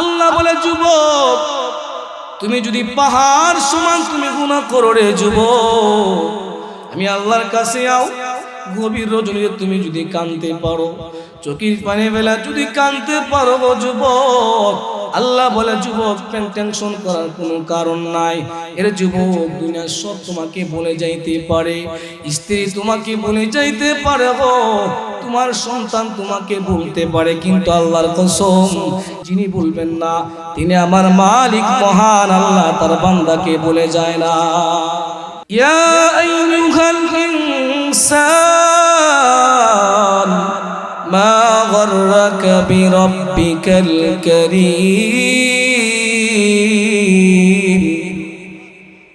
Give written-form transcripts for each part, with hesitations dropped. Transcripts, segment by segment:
আল্লাহ বলে যুবক তুমি যদি পাহাড় সমান তুমি গুনাহ করো রে যুবক, আমি আল্লাহর কাছে আও গভীর রজনীতে তুমি যদি কাঁদতে পারো, চোখের পানি বেলা যদি কাঁদতে পারো গো যুবক, আল্লাহ বলে যুবক টেনশন করার কোনো কারণ নাই। এর যুবক দুনিয়ার সব তোমাকে বলে যাইতে পারে, স্ত্রী তোমাকে বলে যাইতে পারে গো, তোমার সন্তান তোমাকে বলতে পারে, কিন্তু আল্লাহর কসম যিনি বলবেন না তিনি আমার মালিক মহান আল্লাহ তার বান্দাকে বলে যায় না। ইয়া আইয়ুহাল ইনসান মা গররাকা বিরাব্বিকাল কারীম।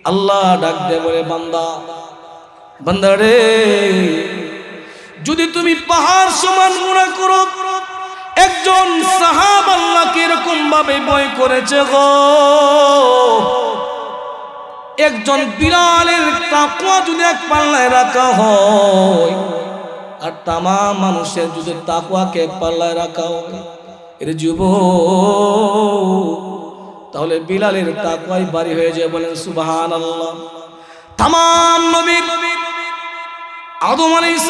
আল্লাহ ডাক দিয়ে বলে বান্দা, বান্দা রে, যদি তুমি পাহাড় সমান গুনাহ করো, একজন সাহাবা আল্লাহকে এরকম ভাবে ভয় করেছে গো, একজন বিলালের তাকওয়া যদি এক পাল্লায় রাখা হয় আর তামাম মানুষের যদি তাকওয়াকে এক পাল্লায় রাখা হয় এর যুবক, তাহলে বিলালের তাকওয়াই ভারী হয়ে যায়। বলেন সুবহানাল্লাহ। তামাম নবীর আদম আলাইহিস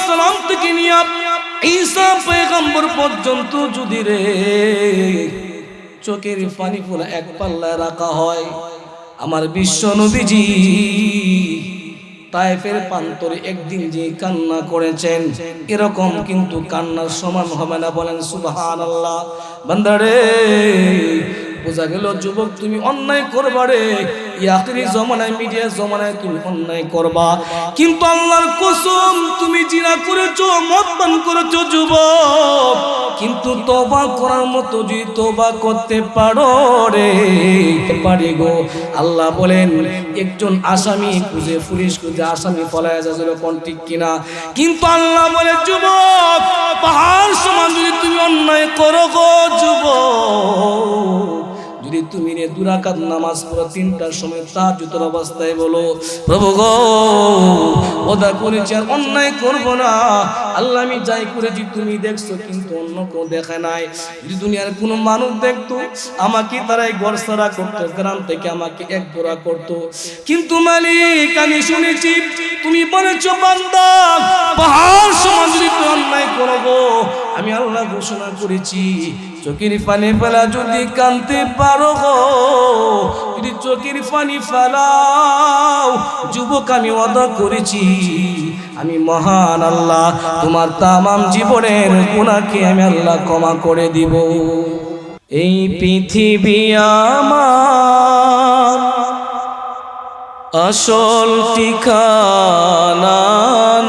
সালাম থেকে নিয়ে ঈসা পয়গম্বর পর্যন্ত যদি রে চোখের পানি ফোলা এক পাল্লায় রাখা হয়, আমার বিশ্ব নবীজি তায়েফের প্রান্তরে একদিন যে কান্না করেছেন এরকম কিন্তু কান্নার সমান হবে না। বলেন সুবহানাল্লাহ। বান্দারে, বোঝা গেল যুবক তুমি অন্যায় করবা রে, আখিরি জমানায় মিডিয়া জমানায় তুমি অন্যায় করবা, কিন্তু আল্লাহর কসম তুমি জিনা করেছো, মদ পান করেছো যুবক, কিন্তু তওবা করার মতো যদি তওবা করতে পারো রে পারি গো। আল্লাহ বলেন একজন আসামি খুঁজে পুলিশ খুঁজে আসামি পলায় যাচ্ছে কোন ঠিক কিনা, কিন্তু আল্লাহ বলে যুবক পাহাড় সমান যদি তুমি অন্যায় করো গো যুবক, যদি তুমি রে দুরাকাত নামাজ পড়ো, তিনটার সময় তাহাজ্জুদের অবস্থায় বলো প্রভু গো ওদা করেছি আর অন্যায় করবো না, আল্লাহ আমি যাই করেছি তুমি দেখছো কিন্তু অন্য কেউ দেখে নাই, যদি দুনিয়ার কোনো মানুষ দেখতো আমাকে তারাই ঘর ছাড়া করতো, গ্রাম থেকে আমাকে এক গোড়া করতো, কিন্তু মালিক আমি শুনেছি তুমি বলেছো বান্দা পাহাড় সমান যদি তুমি অন্যায় করো গো, আমি আল্লাহ ঘোষণা করেছি চোখের পানি ফেলা যদি কাঁদতে পারো গো, যদি চোখের পানি ফেলাও যুবক আমি ওয়াদা করেছি আমি মহান আল্লাহ তোমার তামাম জীবনের গুনাহকে আমি আল্লাহ ক্ষমা করে দিব। এই পৃথিবী আমার আসল ঠিকানা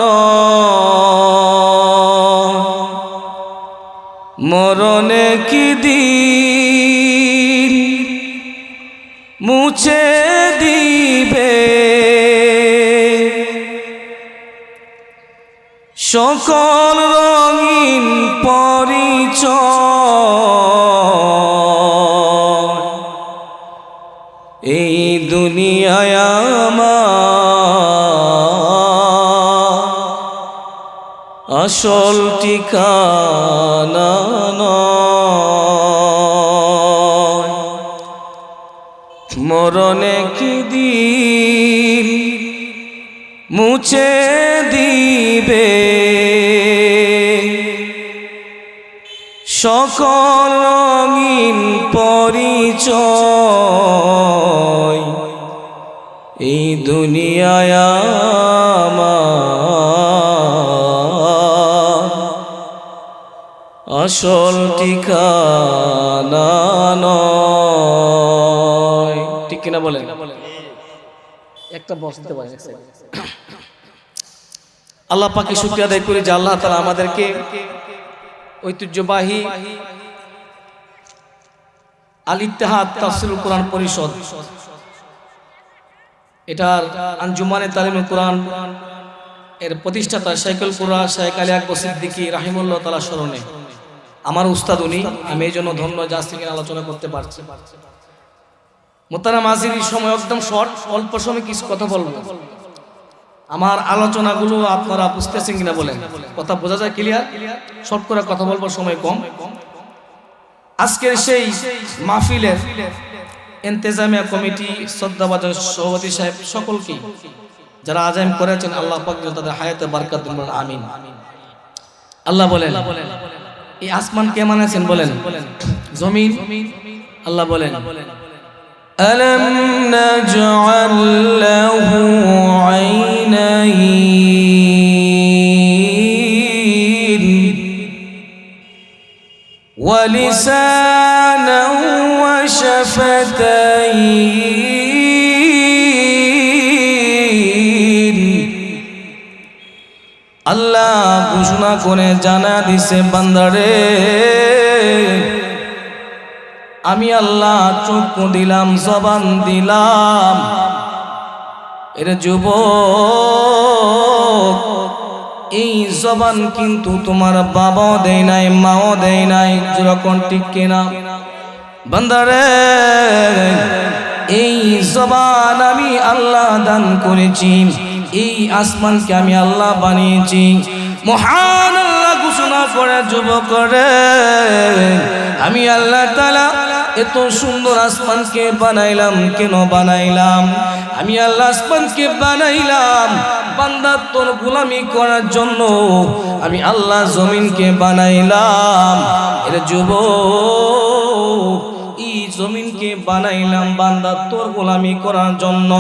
নয়, মরণে কি দিন মুছে দিবে সকল রঙিন পরিচয়, এই দুনিয়ায় আমার আসল ঠিকানা নয়, মরণে কি দিন মুছে দিবে সকল রঙিন পরিচয়, এই দুনিয়ায় আমার আসল ঠিকানা নয়। ঠিক কিনা বলেন? একটা বসতে পারে। আল্লাহ পাকে শুকরিয়া আদায় করি যে আল্লাহ তাআলা আমাদেরকে ঐতিহ্যবাহী আল ইত্তেহাদ তাফসীরুল কোরআন পরিষদ এটার আঞ্জুমানে তালিমুল কোরআন এর প্রতিষ্ঠাতা শাইখুল কুরআন শাইখ আলী আকবর সিদ্দিকী রাহিমাহুল্লাহ তাআলা স্মরণে আমার উস্তাদ উনি, আমি এই জন্য ধন্য যে আজ থেকে আলোচনা করতে পারছি। মোহতারাম হাজির, সময় একদম শর্ট, অল্প সময় কিছু কথা বলবো। আমার আলোচনাগুলো আপনারা বুঝতেছেন কিনা বলেন? কথা বোঝা যায় ক্লিয়ার? শর্ট করে কথা বলবো, সময় কম। আজকের সেই মাহফিলের ইন্তেজামিয়া কমিটি শ্রদ্ধাভাজন সভাপতি সাহেব সকলকে যারা আজাইম করেছেন আল্লাহ পাক তাদের হায়াতে বরকত দিন, বলেন আমিন। আল্লাহ বলেন এই আসমান কে বানাইছেন বলেন? জমিন। আল্লাহ বলেন আলাম নাজআল লাহু আইনাইন ওয়া লিসানান ওয়া শাফাতাইন। আল্লাহ ঘোষণা করে জানা দিছে বান্দারে আমি আল্লাহ চক্ষু দিলাম, জবান দিলাম। এর যুবক এই জবান কিন্তু তোমার বাবাও দেয় নাই, মাও দেয় নাই, যেরকম ঠিক কিনা বান্দারে? এই জবান আমি আল্লাহ দান করেছি, এই আসমানকে আমি আল্লাহ বানিয়েছি। মহান আল্লাহ ঘোষণা করে যুবক রে আমি আল্লাহ তাআলা এত সুন্দর আসমানকে বানাইলাম। কেন বানাইলাম? আমি আল্লাহ আসমানকে বানাইলাম বান্দা তোর গোলামি করার জন্য। আমি আল্লাহ জমিনকে বানাইলাম এর যুবক এই জমিনকে বানাইলাম বান্দা তোর গোলামি করার জন্য।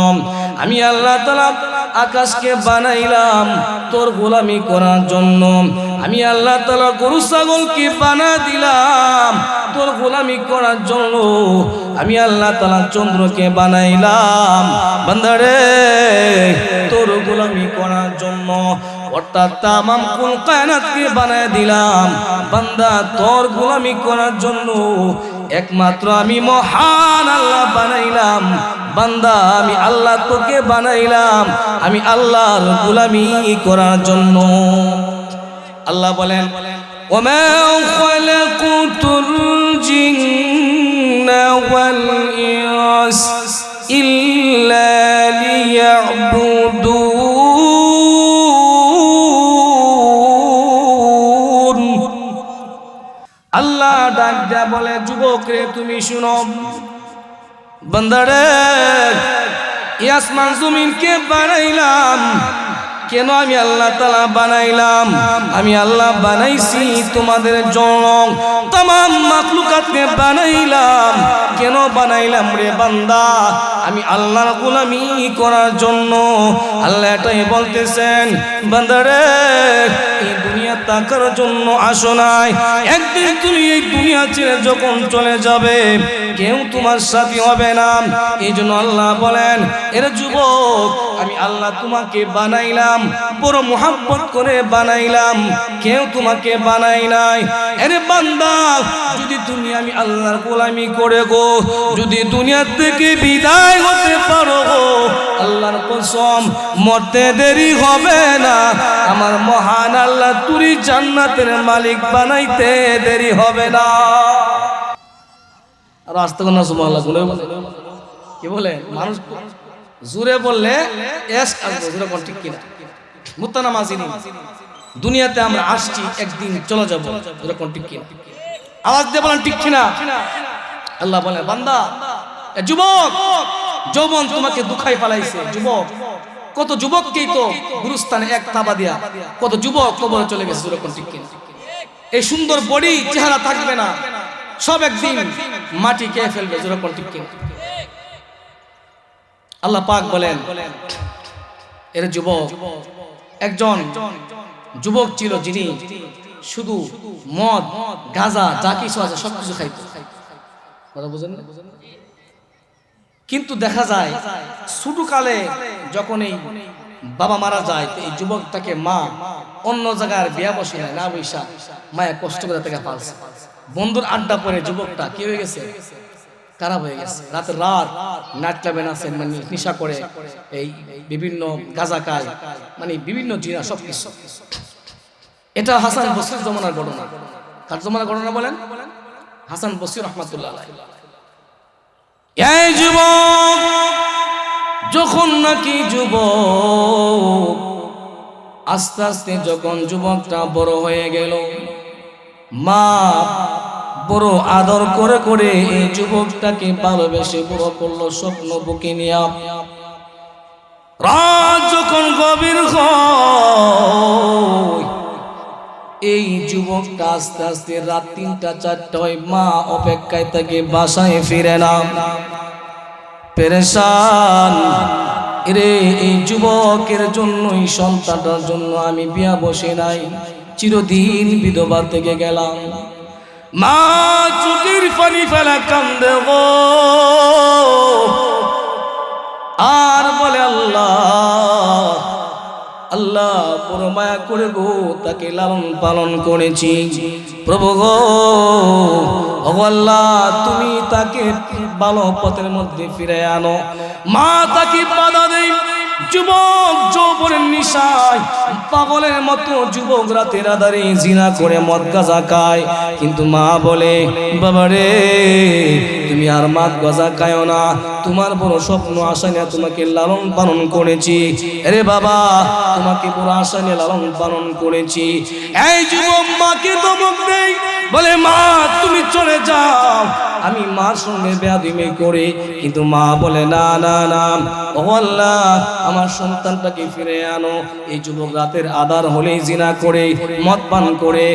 আমি আল্লাহ তাআলা আকাশকে বানাইলাম তোর গোলামি করার জন্য। আমি আল্লাহ তাআলা গরু ছাগলকে বানা দিলাম তোর গোলামি করার জন্য। আমি আল্লাহ তাআলা চন্দ্রকে বানাইলাম বান্দারে তোর গোলামি করার জন্য। অর্থাৎ তামাম কুল কায়নাতকে বানায় দিলাম বান্দা তোর গোলামি করার জন্য। একমাত্র আমি মহান আল্লাহ বানাইলাম বান্দা, আমি আল্লাহ তোকে বানাইলাম আমি আল্লাহর গোলামি করার জন্য। আল্লাহ বলেন ওমা খালাকুতুল জিন্না ওয়াল ইনস ইল্লা লিয়াবুদুন। আল্লাহ ডাক দেয়া বলে যুবক রে তুমি শুনো বান্দারে এই আসমান জমিনকে বানাইলাম কেন? আমি আল্লাহ তাআলা বানাইলাম, আমি আল্লাহ বানাইছি তোমাদের জন্য। तमाम মাখলুকাতকে বানাইলাম কেন বানাইলাম রে বান্দা? আমি আল্লাহর গোলামি করার জন্য। আল্লাহ এটাই বলতেছেন বান্দারে এই দুনিয়া থাকার জন্য আসো নাই, একদিন তুমি এই দুনিয়া ছেড়ে যখন চলে যাবে কেউ তোমার সাথী হবে না। এই জন্য আল্লাহ বলেন এর যুবক আমি আল্লাহ তোমাকে বানাইলাম, বড় মোহাব্বত করে বানাইলাম, কেউ তোমাকে বানাই নাই। আরে বান্দা যদি তুমি আমি আল্লাহর গোলামি করে গো যদি দুনিয়া থেকে বিদায় হতে পারো গো আল্লাহর কসম মরতে দেরি হবে না। আমার মহান আল্লাহ তুই জান্নাতের মালিক বানাইতে দেরি হবে না। আর আস্তে করে না সুবহানাল্লাহ কি বলে মানুষ জোরে বললে এস আসবে, জোরে বল ঠিক কিনা? মুত্তানামাজিনী দুনিয়াতে আমরা আসছি একদিন চলে যাব, জোরে কোন ঠিক কিনা? আওয়াজ দিয়ে বলেন ঠিক কিনা? আল্লাহ বলে বান্দা যুবক যৌবন তোমাকে দুখাই ফেলাইছে। যুবক কত যুবককেই তো গুরুস্থানে এক থাবা দিয়া কত যুবক কবরে চলে গেছে, জোরে কোন ঠিক কিনা? এই সুন্দর বডি চেহারা থাকবে না, সব একদিন মাটি খেয়ে ফেলবে, জোরে কোন ঠিক কিনা? আল্লাহ পাক বলেন এর যুবক একজন যুবক ছিল যিনি শুধু মদ গাঁজা যা কিছু আছে সবকিছু খাইত, কথা বুঝেন না? কিন্তু দেখা যায় ছোটকালে যখন এই বাবা মারা যায় এই যুবকটাকে মা অন্য জায়গার বিয়া বসে না বৈশা মায়া কষ্ট করে তাকে পালছে। বন্ধুর আড্ডা পরে যুবকটা কি হয়ে গেছে, খারাপ হয়ে গেছে। রাতের রাত নাইট ক্লাবে নাচে, মানে নেশা করে, এই বিভিন্ন গাঁজা খায়, মানে বিভিন্ন জিনা সবকিছু। এটা হাসান বসরির জমানার ঘটনা। কার জমানার ঘটনা বলেন? হাসান বসরি রাহমাতুল্লাহ আলাইহি। এই যুবক যখন নাকি যুবক আস্তে আস্তে যখন যুবকটা বড় হয়ে গেল, মা বড় আদর করে করে এই যুবকটাকে ভালোবেসে বড় করলো স্বপ্ন বুকে নিয়ে। রাত যখন গভীর হয়, এই যুবকটা আস্তে আস্তে রাত ৩টা-৪টা হয়, মা অপেক্ষায় থাকে, বাসায় ফিরে না, পেরেশান। রে এই যুবকের জন্যই, সন্তানটার জন্য আমি বিয়া বসে নাই, চিরদিন বিধবা থেকে গেলাম। মা চোখের পানি ফেলা কান্দে গো, আর বলে আল্লাহ আল্লাহ বড় মায়া করে গো তাকে লালন পালন করেছি প্রভু গো, ও আল্লাহ তুমি তাকে ভালো পথের মধ্যে ফিরে আনো। মা তাকে বাধা দেয়। যুবক যৌবনের নিশায় পাগলের মতো যুবক রাতের আধারে জিনা করে মদ গাঁজা খায়, কিন্তু মা বলে বাবা রে তুমি আর মদ গাঁজা খায়ো না, তোমার বড় স্বপ্ন আশা নিয়ে তোমাকে লালন পালন করেছি, আরে বাবা তোমাকে বড় আশা নিয়ে লালন পালন করেছি। এই যুবক মাকে ধমক দেয়, বলে মা তুমি চলে যাও, আমি মার সঙ্গে বেয়াদবি করি, কিন্তু মা বলে না না না, ও আল্লাহ আমার সন্তানটাকে ফিরে আনো। এই যুবক রাতের আধার হলেই জিনা করে মদ পান করে।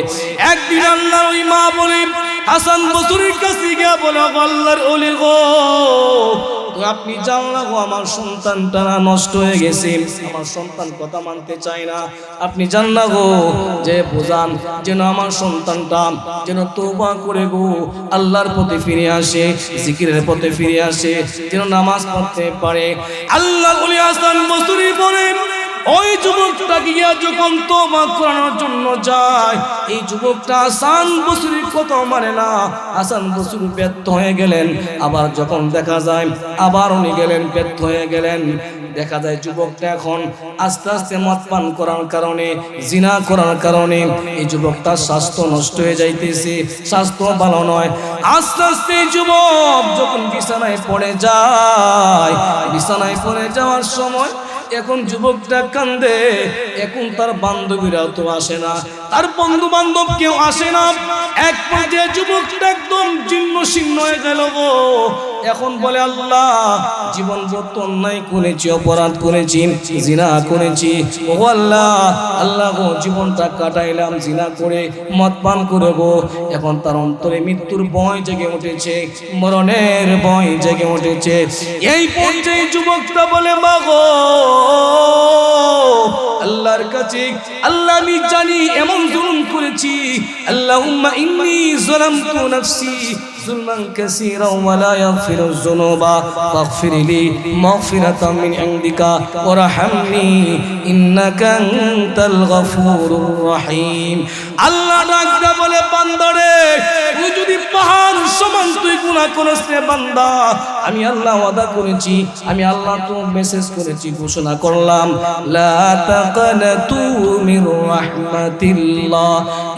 একদিন আল্লাহর ওই মা বলে হাসান বসরির কাছে গিয়ে বলে আল্লাহর ওলি গো আপনি জানলা গো আমার সন্তানটা নষ্ট হয়ে গেছে, আমার সন্তান কথা মানতে চায় না, আপনি জানলা গো যে বোঝান যেন আমার সন্তানটা যেন তওবা করে গো আল্লাহর পথে ফিরে আসে, জিকিরের পথে ফিরে আসে, যেন নামাজ পড়তে পারে। আল্লাহর ওলি হাসান বসরি বলেন ওই যুবকটা গিয়া যখন তওবা করানোর জন্য যায়, এই যুবকটা হাসান বসরির কথা মানে না, হাসান বসরি ব্যর্থ হয়ে গেলেন। আবার যখন দেখা যায় আবার উনি গেলেন, ব্যর্থ হয়ে গেলেন। দেখা যায় যুবকটা এখন আস্তে আস্তে মদ পান করার কারণে, জিনা করার কারণে এই যুবকটার স্বাস্থ্য নষ্ট হয়ে যাইতেছে, স্বাস্থ্য ভালো নয়। আস্তে আস্তে যুবক যখন বিছানায় পড়ে যায়, বিছানায় পড়ে যাওয়ার সময় এখন যুবকটা কান্দে। এখন তার বান্ধবীরাও তো আসে না, তার বন্ধু বান্ধব কেউ আসে না। এক পর্যায়ে যুবকটা একদম জীর্ণ শীর্ণ হয়ে গেল গো। এখন বলে আল্লাহ জীবন যত অন্যায় করেছি, অপরাধ করেছি, জিনা করেছি, ও আল্লাহ আল্লাহ গো জীবনটা কাটাইলাম জিনা করে, মদ পান করে গো। এখন তার অন্তরে মৃত্যুর ভয় জেগে উঠেছে, মরণের ভয় জেগে উঠেছে। এই পর্যায়ে যুবকটা বলে মা গো আল্লাহর কাছে, আল্লাহ আমি জানি এমন জুলুম করেছি, আল্লাহুম্মা ইন্নী যালামতু নাফসি যুলমান কাসীরা ওয়া লা ইয়াগফিরুয যুনুবা ফাগফিরলি মাগফিরাতাম মিন ইনদিকা ওয়ারহামনি ইন্নাকা আনতাল গফুরুর রহিম। আল্লাহ ডাকতে বলে বান্দারে তুই যদি পাহাড় সমান তুই গুনাহ করিস রে বান্দা, আমি আল্লাহ ওয়াদা করেছি, আমি আল্লাহ তো মেসেজ করেছি, ঘোষণা করলাম লা তাকানাতু মির রাহমাতিল্লাহ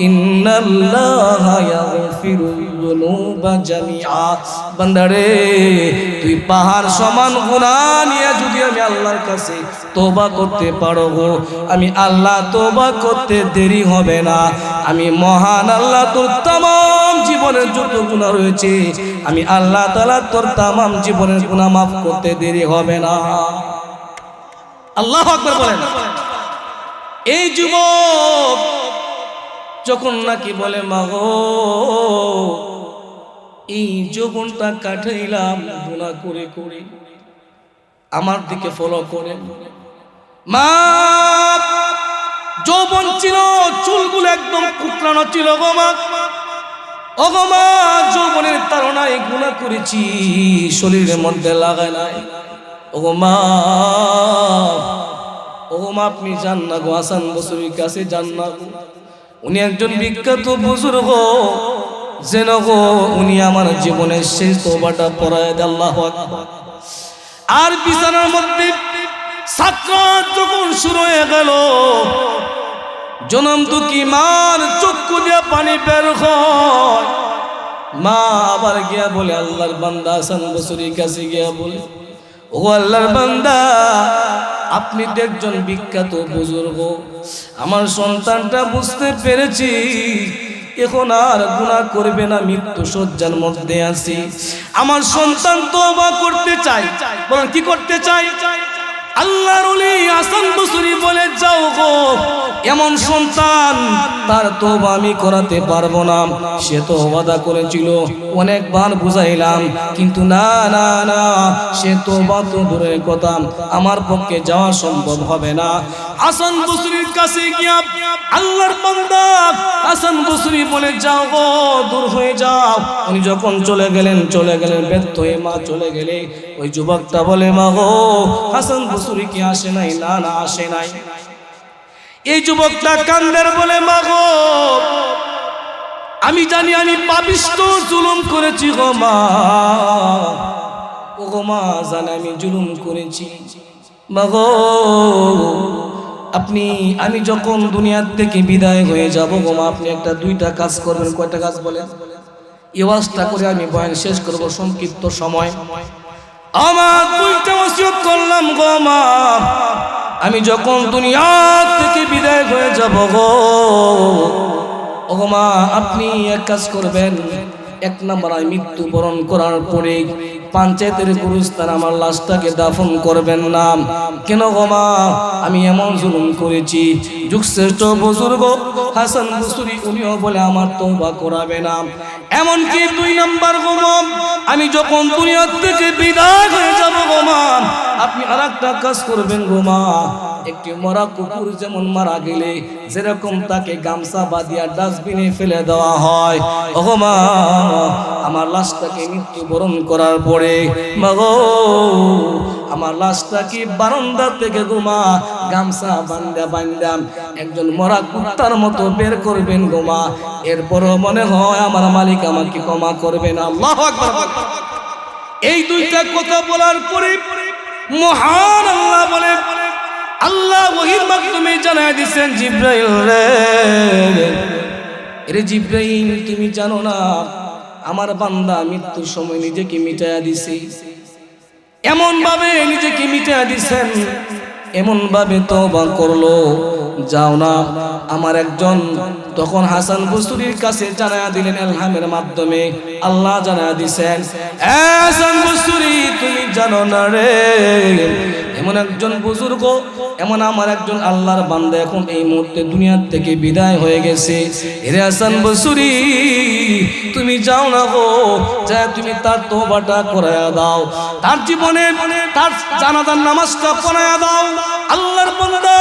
ইন্নাল্লাহা ইয়াগফিরুয যুনুবা জামিআ। বান্দারে তুই পাহাড় সমান গুনাহ নিয়ে যদি আমি আল্লাহর কাছে তওবা করতে পারো গো, আমি আল্লাহ তওবা করতে দেরি হবে না। আমি মহান আল্লাহ তোর तमाम জীবনের যত গুনাহ রয়েছে আমি আল্লাহ তাআলা তোর तमाम জীবনের গুনাহ maaf করতে দেরি হবে না। আল্লাহু আকবার বলেন। এই যুবক যখন নাকি বলে মাগো এই যৌবনটা কাটাইলাম গুনাহ করে করে, আমার দিকে ফলো করেন। মা যৌবন ছিল, চুলগুলো একদম কুকড়ানো ছিল গো মা, ও গো মা যৌবনের তাড়নায় গুনাহ করেছি, শরীরের মধ্যে লাগায় নাই। ও গো মা, ও গো মা আপনি যান না গো হাসান বসরির কাছে যান না গো, উনি একজন বিখ্যাত বুজুর্গ, যেন গো উনি আমার জীবনের শেষ তওবাটা পড়ায় দেয়। আল্লাহু আকবার। আর বিছানার মধ্যে সাকরাত যখন শুরু হয়ে গেল, জনম দুঃখী মার চক্ষু দিয়ে পানি বের হয়। মা আবার গিয়া বলে আল্লাহর বান্দা হাসান বসরির কাছে গিয়া বলে ও আল্লাহর বান্দা আপনি তো একজন বিখ্যাত বুজুর্গ, আমার সন্তানটা বুঝতে পেরেছি এখন আর গুনাহ করবে না, মৃত্যু শয্যার মধ্যে আছি। আমার সন্তান তওবা করতে চাই, বলেন কি করতে চাই? আল্লাহর ওলি হাসান বসরি বলে, যাও গো, এমন সন্তান তার তওবা আমি করাতে পারবো না। সে তো ওয়াদা করেছিল, অনেকবার বুঝাইলাম, কিন্তু না না না, সে তওবা তো দূরের কথা, আমার পক্ষে যাওয়া সম্ভব হবে না। হাসান বসরির কাছে গিয়া আল্লাহর বান্দা হাসান বসরি বলে, যাও গো, দূর হয়ে যাও। উনি যখন চলে গেলেন ব্যর্থ হয়ে মা চলে গেলে, ওই যুবকটা বলে, মা গো, হাসান বসরি কি আসে নাই? না না, আসে নাই। এই যুবকটা কান্দের বলে, মা গো, আমি জানি আমি পাপিষ্ঠ, জুলুম করেছি গো মা। ও গো মা, জানি আমি জুলুম করেছি। মা গো, আমি যখন দুনিয়ার থেকে বিদায় হয়ে যাব গো মা, আপনি একটা দুইটা কাজ করবেন। কয়টা কাজ বলেন? এই ওয়াজটা করে আমি বয়ান শেষ করব সংক্ষিপ্ত সময়। আমার দুইটা ওসিয়ত করলাম গো মা, আমি যখন দুনিয়ার থেকে বিদায় হয়ে যাব গো, ও গো মা, আপনি এক কাজ করবেন। এক নম্বর, আমি মৃত্যুবরণ করার পরে পঞ্চায়েতের গুরুস্থান আমার লাশটাকে দাফন করবেন না। কেন গো মা? আমি এমন জুলুম করেছি। যুগশ্রেষ্ঠ বুজুর্গ হাসান বসরি উনিও বলে, আমার তওবা করাবে না। এমনকি দুই নম্বর গো মা, আমি যখন দুনিয়া থেকে বিদায় হয়ে যাব গো মা, আপনি আরেকটা কাজ করবেন গো মা। একটি মরা কুকুর যেমন মারা গেলে যেরকম তাকে গামছা বাঁধিয়া ডাস্টবিনে ফেলে দেওয়া হয়, ও গো মা, আমার লাশটাকে মৃত্যুবরণ করার পরে মা গো, আমার লাশটাকে বারান্দা থেকে গো মা গামছা বান্ধা একজন মরা কুত্তার মতো বের করবেন গো মা। এরপরও মনে হয় আমার মালিক আমাকে ক্ষমা করবেন। আল্লাহু আকবার। এই দুইটা কথা বলার পরে মহান আল্লাহ বলে, আল্লাহ ওহীর মাধ্যমে জানায় দিয়েছেন, জিবরাইল রে জিবরাইল, তুমি জানো না আমার বান্দা মৃত্যুর সময় নিজেকে মিটাইয়া দিছে। এমন ভাবে নিজেকে মিটাইয়া দিছেন, এমন ভাবে তওবা করলো, যাও না আমার একজন। তখন হাসান বসরির কাছে জানায়া দিলেন, ইলহামের মাধ্যমে আল্লাহ জানায়া দিছেন, হাসান বসরি, তুমি জানো না রে, এমন একজন বুজুর্গ, এমন আমার একজন আল্লাহর বান্দা এখন এই মুহূর্তে দুনিয়া থেকে বিদায় হয়ে গেছে। রে হাসান বসরি, তুমি যাও না গো, যা তুমি তার তওবাটা করায়া দাও, তার জীবনে তার জানাজার নামাজটা পড়ায়া দাও। আল্লাহর বান্দা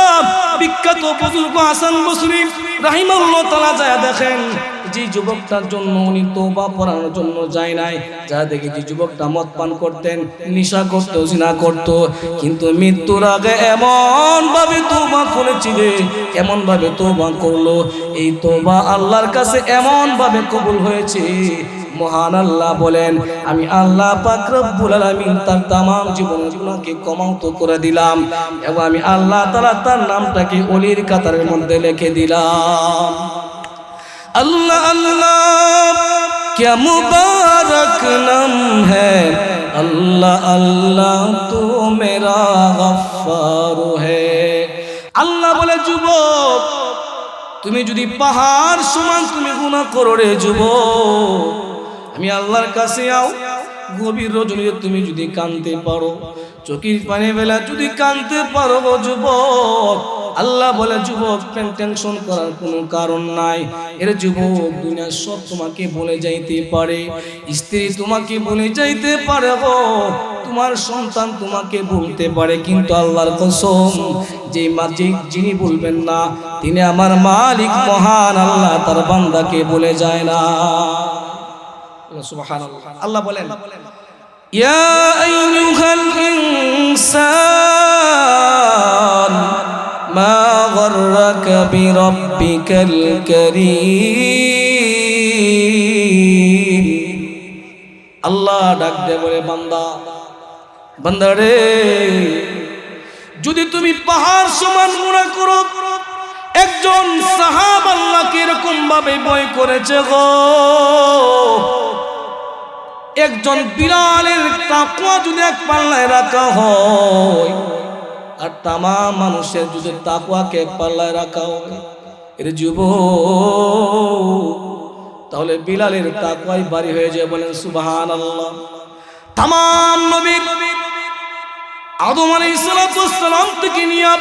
বিখ্যাত বুজুর্গ হাসান বসরি রাহিমাহুল্লাহ তাআলা যায় দেখেন, যে যুবকটার জন্য উনি তওবা পড়ানোর জন্য যায় নাই, যা দেখে যে যুবকটা মদ পান করতেন, নেশা করতো, জিনা করতো, কিন্তু মৃত্যুর আগে এমন ভাবে তওবা করেছে রে, এমন ভাবে তওবা করলো, এই তওবা আল্লাহর কাছে এমন ভাবে কবুল হয়েছে। মহান আল্লাহ বলেন, আমি আল্লাহ পাক রব্বুল আলামিন তার তাম জীবনের গুনাহকে ক্ষমা করে দিলাম, এবং আমি আল্লাহ তাআলা তার নামটাকে ওলির কাতারের মধ্যে লিখে দিলাম। अल्लाह अल्लाह क्या मुबारक नाम है, अल्लाह अल्लाह तो मेरा गफ्फार है। আল্লাহ বলে, যুবক, তুমি যদি পাহাড় সমান তুমি গুনাহ করো রে যুবক, আমি আল্লাহর কাছে আও, গভীর রজনীতে তুমি যদি কাঁদতে পারো, চোখের পানি বেলা যদি কাঁদতে পারো গো যুবক, আল্লাহ বলে, যুবক, টেনশন করার কোনো কারণ নাই। এর যুবক, দুনিয়ার সব তোমাকে বলে যাইতে পারে, স্ত্রী তোমাকে বলে যাইতে পারে গো, তোমার সন্তান তোমাকে বলতে পারে, কিন্তু আল্লাহর কসম, যে মালিক যিনি বলবেন না, তিনি আমার মালিক মহান আল্লাহ তার বান্দাকে বলে যায় না। সুবহানাল্লাহ। আল্লাহ বলেন, ইয়া আইয়ুহাল ইনসান মা গররাকা বিরাব্বিকাল কারীম। আল্লাহ ডাক দে বলে, বান্দা, বান্দা রে, যদি তুমি পাহাড় সমান গুনাহ করো, একজন সাহাবা আল্লাহকে এরকম ভাবে ভয় করেছে গো, একজন বিড়ালের তাকওয়া যদি এক পাল্লায় রাখা হয়, আর তামাম মানুষের যদি তাকওয়াকে এক পাল্লায় রাখা হয়, এর যুবক, তাহলে বিলালের তাকওয়াই বাড়ি হয়ে যায়। বলেন সুবহানাল্লাহ। তামাম নবী আদম আলাইহিস সালাম থেকে নিয়ে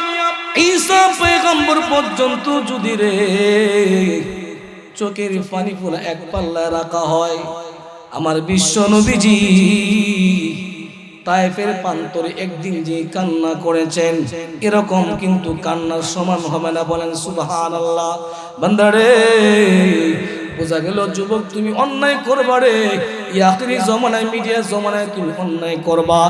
ঈসা পয়গম্বর পর্যন্ত যদি রে চোখের পানি ফোলা এক পাল্লায় রাখা হয়, আমার বিশ্ব নবীজি তায়েফের প্রান্তরে একদিন যে কান্না করেছেন, এরকম কিন্তু কান্নার সমান হবে না। বলেন সুবহানাল্লাহ। বান্দারে বোঝা গেল যুবক তুমি অন্যায় করবা রে, আখিরি জমানায় মিডিয়া জমানায় তুমি অন্যায় করবা,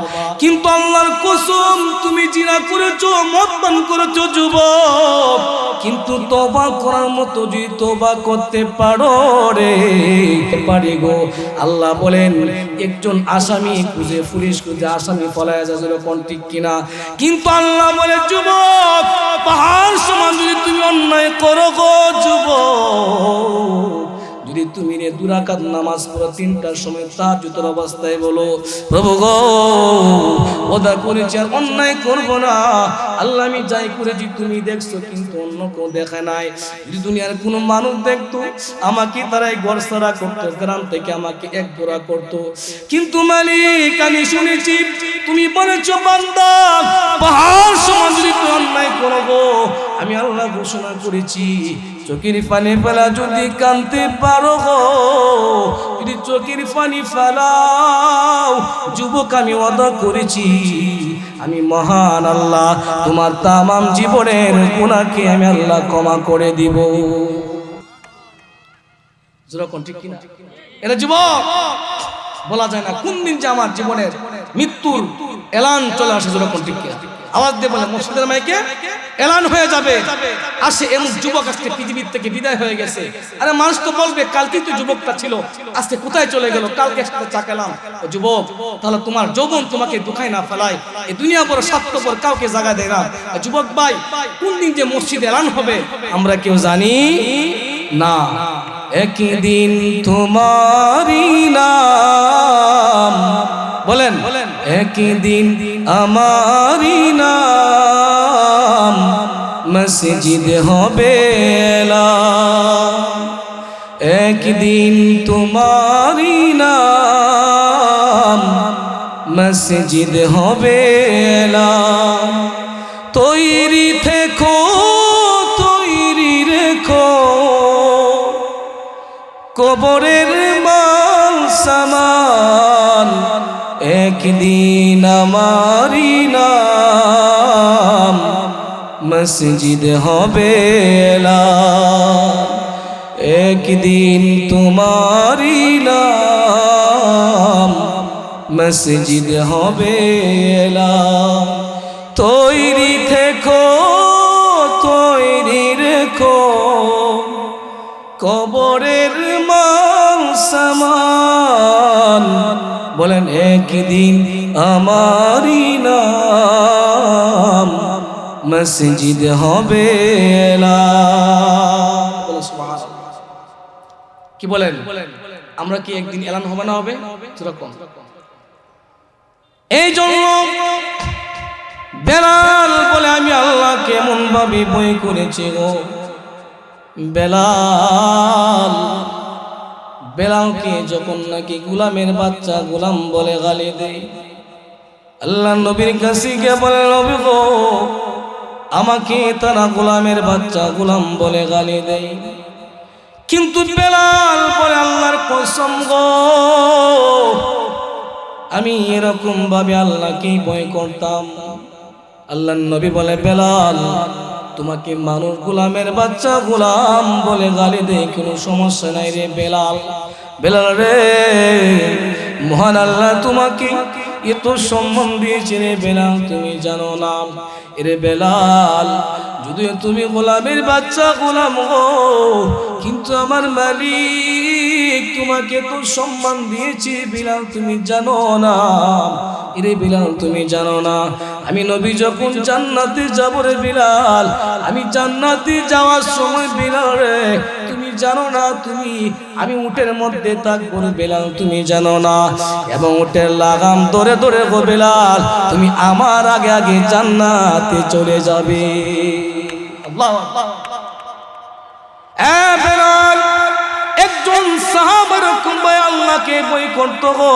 কিন্তু আল্লাহর কসম তুমি জিনা করেছো, মদ পান করেছো যুবক, কিন্তু তওবা করার মতো যদি তওবা করতে পারো রে পারি গো। আল্লাহ বলেন একজন আসামি খুঁজে পুলিশ খুঁজে আসামি পলায়া যাবে, কোন ঠিক কিনা? কিন্তু আল্লাহ বলে যুবক পাহাড় সমান যদি তুমি অন্যায় করো গো যুবক, যদি তুমি রে দুরাকাত নামাজ পড়ো, 3টার সময় তাহাজ্জুদের অবস্থায় বলো প্রভু গো ওদা করেছি আর অন্যায় করব না, আল্লাহ আমি যাই করেছি তুমি দেখছো, কিন্তু অন্য কেউ দেখে নাই। যদি দুনিয়ার কোনো মানুষ দেখতো আমাকে তারাই গড়সারা করতো, গ্রাম থেকে আমাকে এক গোড়া করতো, কিন্তু মালিক আমি শুনেছি তুমি বলেছো বান্দা পাহাড় সমান যদি তুমি অন্যায় করবো, আমি আল্লাহ ঘোষণা করেছি চোখের পানি ফেলা যদি কাঁদতে পারো গো, যদি চোখের পানি ফেলাও যুবক আমি ওয়াদা করেছি আমি মহান আল্লাহ তোমার তামাম জীবনের গুনাহকে আমি আল্লাহ ক্ষমা করে দিব। যেরকম ঠিক কিনা? এটা যুবক বলা যায় না কোন দিন যে আমার জীবনের মৃত্যুর এলান চলে আসে। যেরকম ঠিক কিনা? আওয়াজ দিয়ে বলে মসজিদের মাইকে এলান হয়ে যাবে, আসে এমন যুবক আজকে পৃথিবীর থেকে বিদায় হয়ে গেছে। আরে মানুষ তো বলবে কালকে তো যুবকটা ছিল, আজকে কোথায় চলে গেল, কালকে একসাথে চা খেলাম। ও যুবক তাহলে তোমার যৌবন তোমাকে দুখায় না ফেলায়, এই দুনিয়া বড় স্বার্থপর, কাউকে জায়গা দেয় না। যুবক ভাই কোন দিন যে মসজিদে এলান হবে আমরা কেউ জানি না। একদিন তোমারি নাম বলেন, একদিন আমারি নাম মসজিদ হবে এলান, একদিন তোমারি নাম মসজিদ হবে এলান। তৈরি থেকো তৈরি রেখো কবরের মাল সামান, একদিন আমারি নাম মসজিদ হবে এলান, একদিন তোমারি নাম মসজিদ হবে এলান। তৈরি থেকো তৈরি রেখো কবরের মাল সামান, বলেন একদিন আমারি নাম মসজিদ হবে এলান। কি বলেন আমরা কি একদিন এলান হবে না হবে? সেরকম এই জন্য বেলাল বলে আমি আল্লাহ কেমন ভাবে ভয় করেছি গো। বেলাল বেলালকে যখন নাকি গোলামের বাচ্চা গোলাম বলে গালি দেয়, আল্লাহ নবীর কাছে গিয়ে বলে নবী গো আমাকে তারা গোলামের বাচ্চা গোলাম বলে গালি দেয়, কিন্তু বেলাল বলে আল্লাহর কসম গো আমি এরকম ভাবে আল্লাহকে ভয় করতাম। আল্লাহ নবী বলে বেলাল তোমাকে মানুষ গোলামের বাচ্চা গোলাম বলে গালি দেয় কোনো সমস্যা নাই রে বেলাল। বেলাল রে মহান আল্লাহ তোমাকে এত সম্মান দিয়েছে রে বেলাল তুমি জানো না। এরে বেলাল যদিও তুমি গোলামের বাচ্চা গোলাম গো, কিন্তু আমার মালিক তোমাকে তো সম্মান দিয়েছে বেলাল তুমি জানো না। এরে বেলাল তুমি জানো না আমি নবী যখন জান্নাতে যাব রে বেলাল, আমি জান্নাতে যাওয়ার সময় বেলাল রে তুমি জানো না তুমি আমি উটের মধ্যে থাকবো রে বেলাল তুমি জানো না, এবং উটের লাগাম ধরে ধরে গো বেলাল তুমি আমার আগে আগে জান্নাতে চলে যাবে। আল্লাহু আল্লাহ। বেলাল একজন সাহাবার কুম্বাই আল্লাহকে বই করতো গো,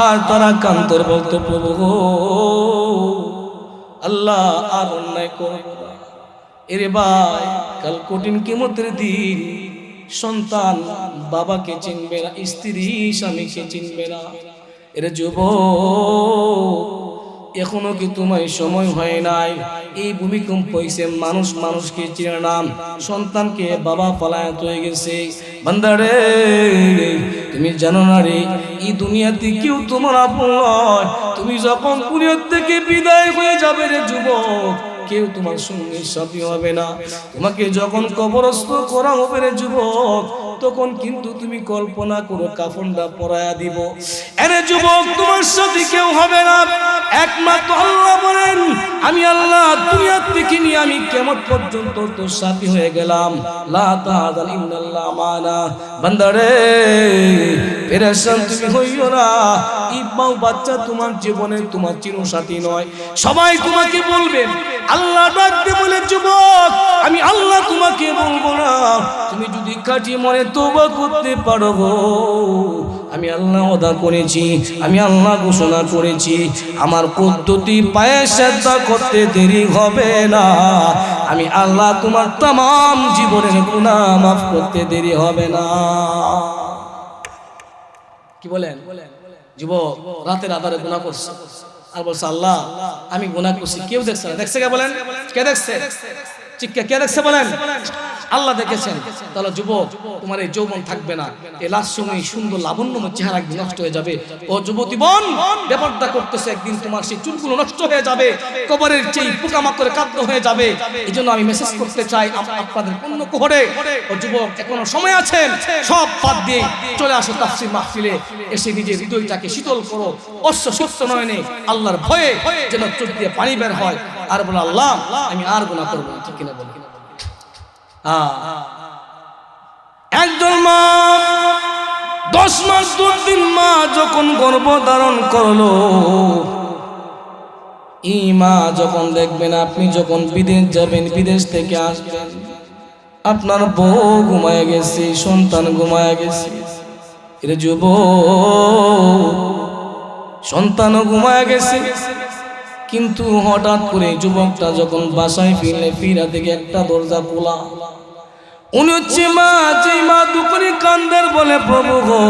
আর তারা কান্তর বলতো প্রভু গো আল্লাহ আর অন্যায় করবো না। এরে ভাই, কাল কঠিন কিয়ামতের দিন সন্তান বাবাকে চিনবে না, স্ত্রী স্বামীকে চিনবে না। এরে যুবক, এখনো কি তোমার সময় হয় নাই? এই ভূমিকম্প হইছে, মানুষ মানুষকে চিনে না, সন্তানকে বাবা পলায়ন হয়ে গেছে। বান্দারে তুমি জানো না রে, এই দুনিয়াতে কেউ তোমার আপন নয়। তুমি যখন দুনিয়া থেকে বিদায় হয়ে যাবে রে যুবক, কেউ তোমার সঙ্গে সাথী হবে না। তোমাকে যখন কবরস্থ করা হবে রে যুবক, তখন কিন্তু তুমি কল্পনা করো কাফনটা পরায়া দিব। আরে যুবক, তোমার সাথে কেউ হবে না, একমাত্র আল্লাহ বলেন আমি আল্লাহ দুনিয়া থেকে নিয়ে আমি কিয়ামত পর্যন্ত তোর সাথী হয়ে গেলাম। লা তাহাজান ইন্নাল্লাহ মানা। বান্দারে পেরেশান তুমি হইও না, এই বাচ্চা তোমার জীবনে তোমার চিরসাথী নয়। সবাই তোমাকে বলবে, আল্লাহ ডাকতে বলে যুবক আমি আল্লাহ তোমাকে বলবো না। তুমি যদি কাটি মনে তওবা করতে পারো গো, আমি আল্লাহ ওয়াদা করেছি, আমি আল্লাহ ঘোষণা করেছি, আমার পদ্ধতি পায়ে সেজদা করতে দেরি হবে না। আমি আল্লাহ তোমার तमाम জীবনের গুনাহ মাফ করতে দেরি হবে না। কি বলেন যুবক? রাতের আধারে গুনাহ করছে আর বলছে আল্লাহ আমি গুনাহ করছি, কেউ দেখছে না। দেখছে কে বলেন? কে দেখছে? চিৎকার কে দেখছে বলেন? আল্লাহ দেখেছেন। তাহলে যুবক, তোমার এই যৌবন থাকবে না, এই লাশ সময় সুন্দর লাবণ্যময় চেহারা একদিন নষ্ট হয়ে যাবে। ও যুবতী বোন, বেপরদা করতেছে, একদিন তোমার সেই চুলগুলো নষ্ট হয়ে যাবে, কবরের চেয়ে পোকামাকড়ে খাদ্য হয়ে যাবে। এই জন্য আমি মেসেজ করতে চাই আপনাদের পূর্ণ কোহরে, ও যুবক এখনো সময় আছে, সব বাদ দিয়ে চলে আসো তাফসীর মাহফিলে, এসে নিজের হৃদয়টাকে শীতল করো, অশ্বসিক্ত নয়নে আল্লাহর ভয়ে যেন চোখ দিয়ে পানি বের হয়, আর বলো আল্লাহ আমি আর গুনাহ করব না। ঠিক কিনা বলো? একজন মা 10 মাস 2 দিন মা যখন গর্ভ ধারণ করলো, এই মা যখন দেখবেন আপনি যখন বিদেশ যাবেন, বিদেশ থেকে আসবেন, আপনার বউ ঘুমায় গেছে, সন্তান ঘুমায় গেছে, এর যুবক সন্তানও ঘুমায় গেছে, কিন্তু হঠাৎ করে যুবকটা যখন বাসায় ফিরা থেকে একটা দরজা খোলা। উনি হচ্ছে মা, যে মা দুপুরে কান্দার বলে প্রভু গো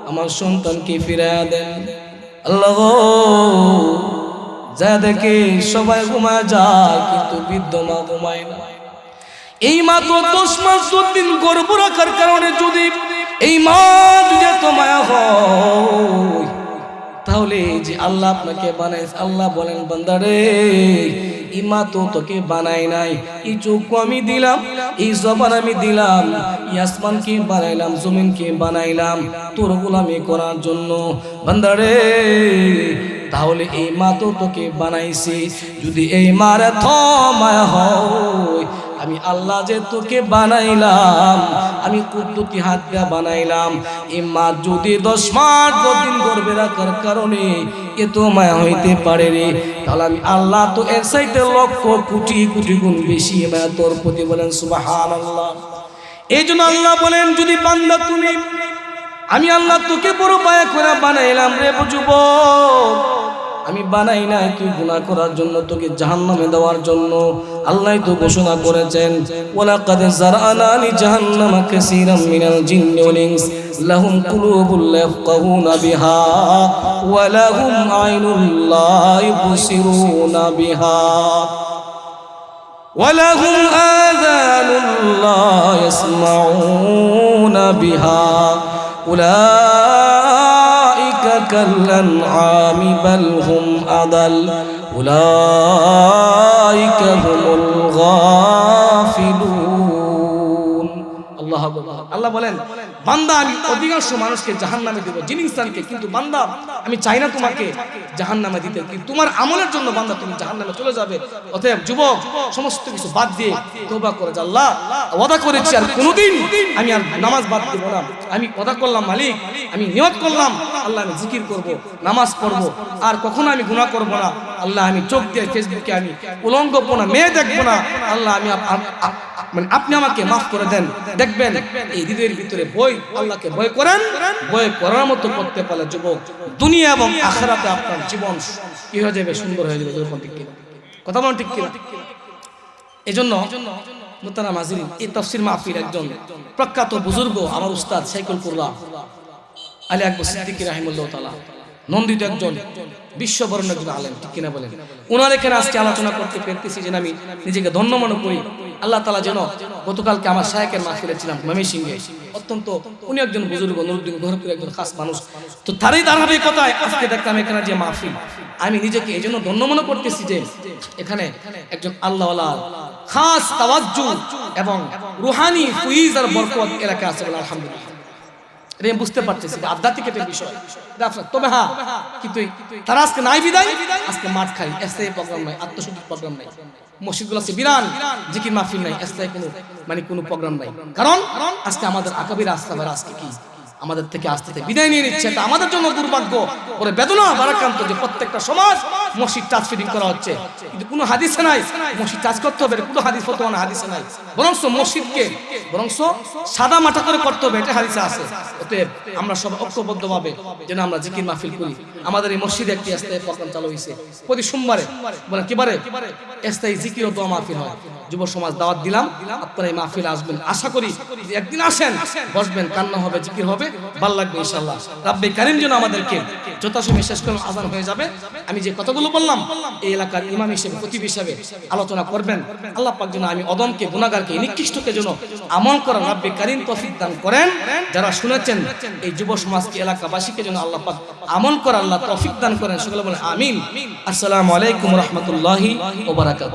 আমার সন্তানকে ফিরাইয়া দেন। আল্লাহ গো, যা দেখে সবাই ঘুমায় যায়, কিন্তু বৃদ্ধ মা ঘুমায় না। এই মা তো 10 মাস 2 দিন গর্ভ রাখার কারণে যদি এই মা যদি এত মায়া হয়, তাহলে যে আল্লাহ আপনাকে বানাইছে, আল্লাহ বলেন বান্দারে এই মা তো তোকে বানাই নাই, এই চোখ আমি দিলাম, এই জবান আমি দিলাম, এই আসমানকে বানাইলাম, জমিনকে বানাইলাম তোর গোলামি করার জন্য। বান্দারে তাহলে এই মা তো তোকে বানাইছে, যদি এই মার এত মায়া হয়, আমি আল্লাহ যে তোকে বানাইলাম, আমি কুদরতি হাত দিয়ে বানাইলাম, এই মা যদি 10 মাস 2 দিন গর্ভে রাখার কারণে এত মায়া হইতে পারে রে, তাহলে আমি আল্লাহ তো এর চাইতে লক্ষ কোটি কোটি গুণ বেশি মায়া তোর প্রতি। বলেন সুবহানাল্লাহ। এই জন্য আল্লাহ বলেন, যদি বান্দা তুমি, আমি আল্লাহ তোকে বড় মায়া করে বানাইলাম রে যুবক, আমি বানাই নাই তুই গুনাহ করার জন্য, তোকে জাহান্নামে দেওয়ার জন্য। আল্লাহ তো ঘোষণা করেছেন, ওয়ালাকাদ জারআনা লি জাহান্নামা কাসীরাম মিনাল জিন্নি ওয়াল ইনস লাহুম কুলুবুল লা ইয়াফকাহুনা বিহা ওয়া লাহুম আইনুল লা ইবসিরুনা বিহা ওয়া লাহুম আযানুল লা ইয়াসমাউনা বিহা كالأنعام بل هم أضل أولئك هم الغافلون। আল্লাহ বলেন, বান্দা আমি অধিকাংশ মানুষকে জাহান্নামে দেব, জিন ইনসানকে, কিন্তু বান্দা আমি চাই না তোমাকে জাহান্নামে দিতে, কিন্তু তোমার আমলের জন্য বান্দা তুমি জাহান্নামে চলে যাবে। অতএব যুবক সমস্ত কিছু বাদ দিয়ে তওবা করে, আল্লাহ ওয়াদা করেছি আর কোনোদিন আমি আর নামাজ বাদ দেব না। আমি ওয়াদা করলাম মালিক, আমি নিয়ত করলাম আল্লাহ আমি জিকির করব, নামাজ পড়ব, আর কখনো আমি গুনাহ করব না। আল্লাহ আমি চোখ দিয়ে ফেসবুকে আমি উলঙ্গপনা মেয়ে দেখব না। আল্লাহ আমি মানে আপনি আমাকে মাফ করে দেন। দেখবেন এই হৃদয়ের ভিতরে ভয়, আল্লাহকে ভয় করেন, ভয় করার মতো করতে পারলে যুবক দুনিয়া এবং আখিরাতে আপনার জীবন কি হয়ে যাবে, সুন্দর হয়ে যাবে। ঠিক কিনা কথা বলেন, ঠিক কিনা? এজন্য মুহতারাম হাজিরিন, এই তাফসীর মাহফিল একজন প্রখ্যাত বুজুর্গ আমার উস্তাদ শাইখুল কুররা আলী আকবর সিদ্দিকী রাহিমাহুল্লাহ তাআলা, নন্দিত একজন বিশ্ববরণ্য একজন আলেম, ঠিক কিনা বলেন? ওনার এখানে আজকে আলোচনা করতে পেরেছি যেন আমি নিজেকে ধন্য মনে করি। আল্লাহ তাআলা যেন, গতকালকে আমার শায়েখের মাহফিলে ছিলাম ময়মনসিংহে, অত্যন্ত উনি একজন বুজুর্গ, নুরুদ্দিন ঘোরপুরের একজন খাস মানুষ। তো তারই ধারাবাহিকতায় আজকে দেখলাম এখানে যে মাহফিল, আমি নিজেকে এই জন্য ধন্য মনে করতেছি যে এখানে একজন আল্লাহওয়ালা খাস তাওয়াজ্জু এবং রুহানি ফুইজ আর বরকত এলাকা আছে। আলহামদুলিল্লাহ, এটা আমি বুঝতে পারতেছি আধ্যাত্মিক একটা বিষয়। তবে হ্যাঁ, কিন্তু তারা আজকে নাই বিদায়, আজকে মাঠ খাই, এসআই প্রোগ্রাম নাই, আত্মশুদ্ধি প্রোগ্রাম নাই, মসজিদগুলো আছে বিরান, জিকির মাহফিল নাই, এসআই কোনো প্রোগ্রাম নাই। কারণ আজকে আমাদের আকাবির আসলামের আজকে কি আমাদের থেকে আস্তে আস্তে বিদায় নিয়ে নিচ্ছে। এটা আমাদের জন্য দুর্ভাগ্য, ওরে বেদনা ভারাক্রান্ত যে প্রত্যেকটা সমাজ মসজিদ টাচ ফিটিং করা হচ্ছে, কিন্তু কোনো হাদিসে নাই মসজিদ টাচ করতে হবে, কোনো হাদিস ফতোয়া হাদিসে নাই। বরংস মসজিদকে সাদা মাটা করে করতে হবে, এটা হাদিসে আছে। অতএব আমরা সব ঐক্যবদ্ধভাবে যেন আমরা জিকির মাহফিল করি। আমাদের এই মসজিদে একটি স্থায়ী প্রোগ্রাম চালু হয়েছে প্রতি সোমবারে, বলেন কিবারে স্থায়ী জিকির ও দোয়া মাহফিল হয়। যুব সমাজ দাওয়াত দিলাম, আপনারা এই মাহফিলে আসবেন। আশা করি একদিন আসেন, বসবেন, কান্না হবে, জিকির হবে, ভালো লাগবে ইনশাআল্লাহ। রাব্বে কারীম যেন আমাদেরকে যথাসময়ে শেষ করে আযান হয়ে যাবে। আমি যে কথাগুলো বললাম এই এলাকার ইমাম হিসেবে, খতিব হিসেবে আলোচনা করবেন। আল্লাহ পাক যেন আমি অদমকে, গুনাহগারকে, নিকৃষ্টকে যেন আমল করার রাব্বে কারীম তৌফিক দান করেন। যারা শুনেছেন এই যুব সমাজকে, এলাকাবাসীকে যেন আল্লাহ পাক আমল করার আল্লাহ তৌফিক দান করেন। সকলে বলেন আমিন। আসসালামু আলাইকুম ওয়া রাহমাতুল্লাহি ওয়া বারাকাতুহু।